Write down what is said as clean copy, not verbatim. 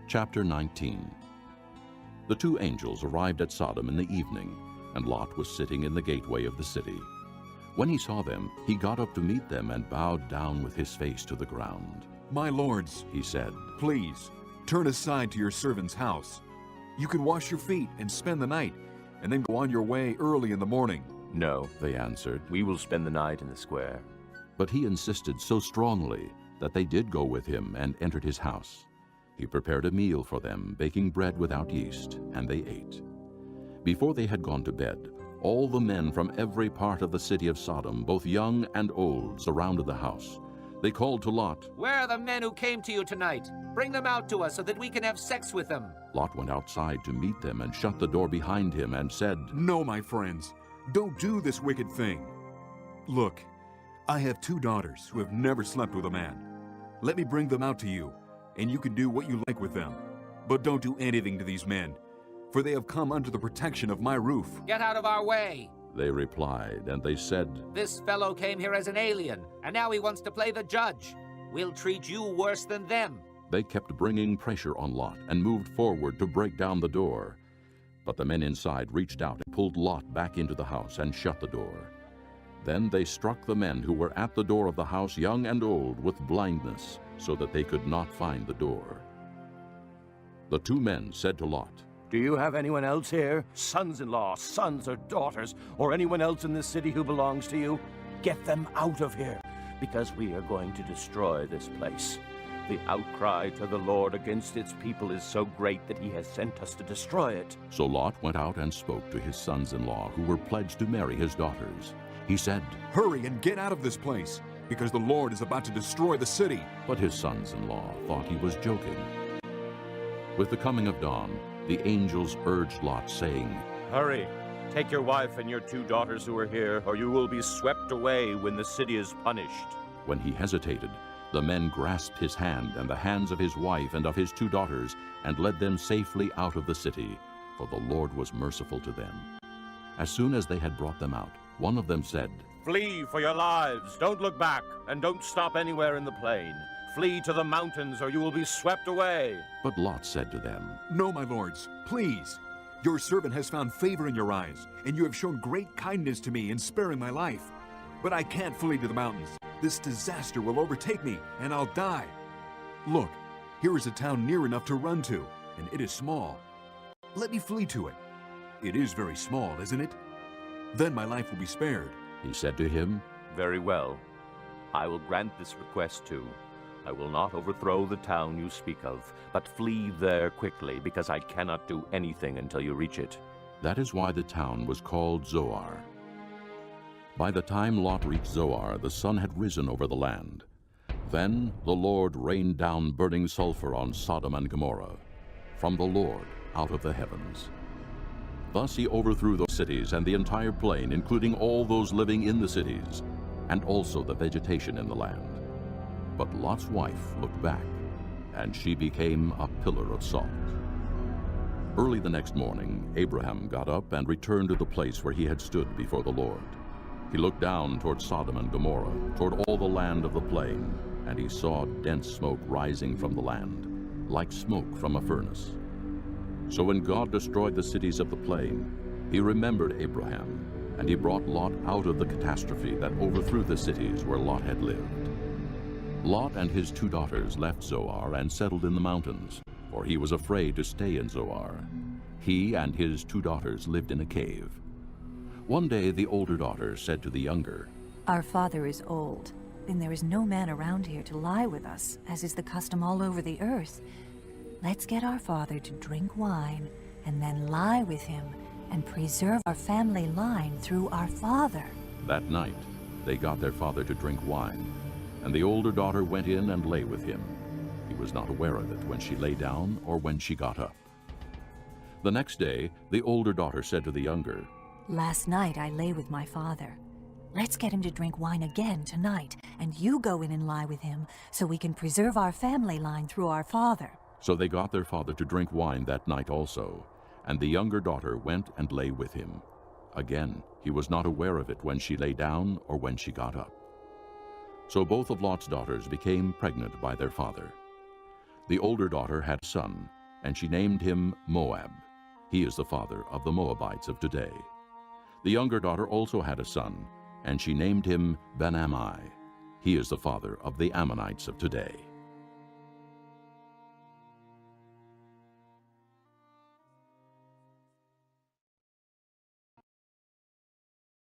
Chapter 19. The two angels arrived at Sodom in the evening, and Lot was sitting in the gateway of the city. When he saw them, he got up to meet them and bowed down with his face to the ground. "My lords," He said, "please, turn aside to your servant's house. You can wash your feet and spend the night, and then go on your way early in the morning." "No," they answered. we will spend the night in the square. But he insisted so strongly that they did go with him and entered his house. He prepared a meal for them, baking bread without yeast, and they ate. Before they had gone to bed, all the men from every part of the city of Sodom, both young and old, surrounded the house. They called to Lot. "Where are the men who came to you tonight? Bring them out to us so that we can have sex with them." Lot went outside to meet them and shut the door behind him and said, "No, my friends, don't do this wicked thing. Look, I have 2 daughters who have never slept with a man. Let me bring them out to you, and you can do what you like with them. But don't do anything to these men, for they have come under the protection of my roof." "Get out of our way!" They replied, and they said, "This fellow came here as an alien, and now he wants to play the judge. We'll treat you worse than them." They kept bringing pressure on Lot and moved forward to break down the door. But the men inside reached out and pulled Lot back into the house and shut the door. Then they struck the men who were at the door of the house, young and old, with blindness, so that they could not find the door. The 2 men said to Lot, "Do you have anyone else here? Sons-in-law, sons or daughters, or anyone else in this city who belongs to you? Get them out of here, because we are going to destroy this place. The outcry to the Lord against its people is so great that he has sent us to destroy it." So Lot went out and spoke to his sons-in-law, who were pledged to marry his daughters. He said, "Hurry and get out of this place, because the Lord is about to destroy the city." but his sons-in-law thought he was joking. With the coming of dawn, the angels urged Lot, saying, "Hurry, take your wife and your 2 daughters who are here, or you will be swept away when the city is punished." When he hesitated, the men grasped his hand and the hands of his wife and of his 2 daughters and led them safely out of the city, for the Lord was merciful to them. As soon as they had brought them out, one of them said, "Flee for your lives. Don't look back, and don't stop anywhere in the plain. Flee to the mountains, or you will be swept away." But Lot said to them, "No, my lords, please. Your servant has found favor in your eyes, and you have shown great kindness to me in sparing my life. But I can't flee to the mountains. This disaster will overtake me, and I'll die. Look, here is a town near enough to run to, and it is small. Let me flee to it. It is very small, isn't it? Then my life will be spared." He said to him, "Very well. I will grant this request too. I will not overthrow the town you speak of, but flee there quickly, because I cannot do anything until you reach it." That is why the town was called Zoar. By the time Lot reached Zoar, the sun had risen over the land. Then the Lord rained down burning sulfur on Sodom and Gomorrah, from the Lord out of the heavens. Thus he overthrew those cities and the entire plain, including all those living in the cities, and also the vegetation in the land. But Lot's wife looked back, and she became a pillar of salt. Early the next morning, Abraham got up and returned to the place where he had stood before the Lord. He looked down toward Sodom and Gomorrah, toward all the land of the plain, and he saw dense smoke rising from the land, like smoke from a furnace. So when God destroyed the cities of the plain, he remembered Abraham, and he brought Lot out of the catastrophe that overthrew the cities where Lot had lived. Lot and his 2 daughters left Zoar and settled in the mountains, for he was afraid to stay in Zoar. He and his 2 daughters lived in a cave. One day the older daughter said to the younger, "Our father is old, and there is no man around here to lie with us, as is the custom all over the earth. Let's get our father to drink wine, and then lie with him, and preserve our family line through our father." That night they got their father to drink wine, and the older daughter went in and lay with him. He was not aware of it when she lay down or when she got up. The next day the older daughter said to the younger, "Last night I lay with my father. Let's get him to drink wine again tonight, and you go in and lie with him, so we can preserve our family line through our father." So they got their father to drink wine that night also, and the younger daughter went and lay with him. Again, he was not aware of it when she lay down or when she got up. So both of Lot's daughters became pregnant by their father. The older daughter had a son, and she named him Moab. He is the father of the Moabites of today. The younger daughter also had a son, and she named him Ben-Ammi. He is the father of the Ammonites of today.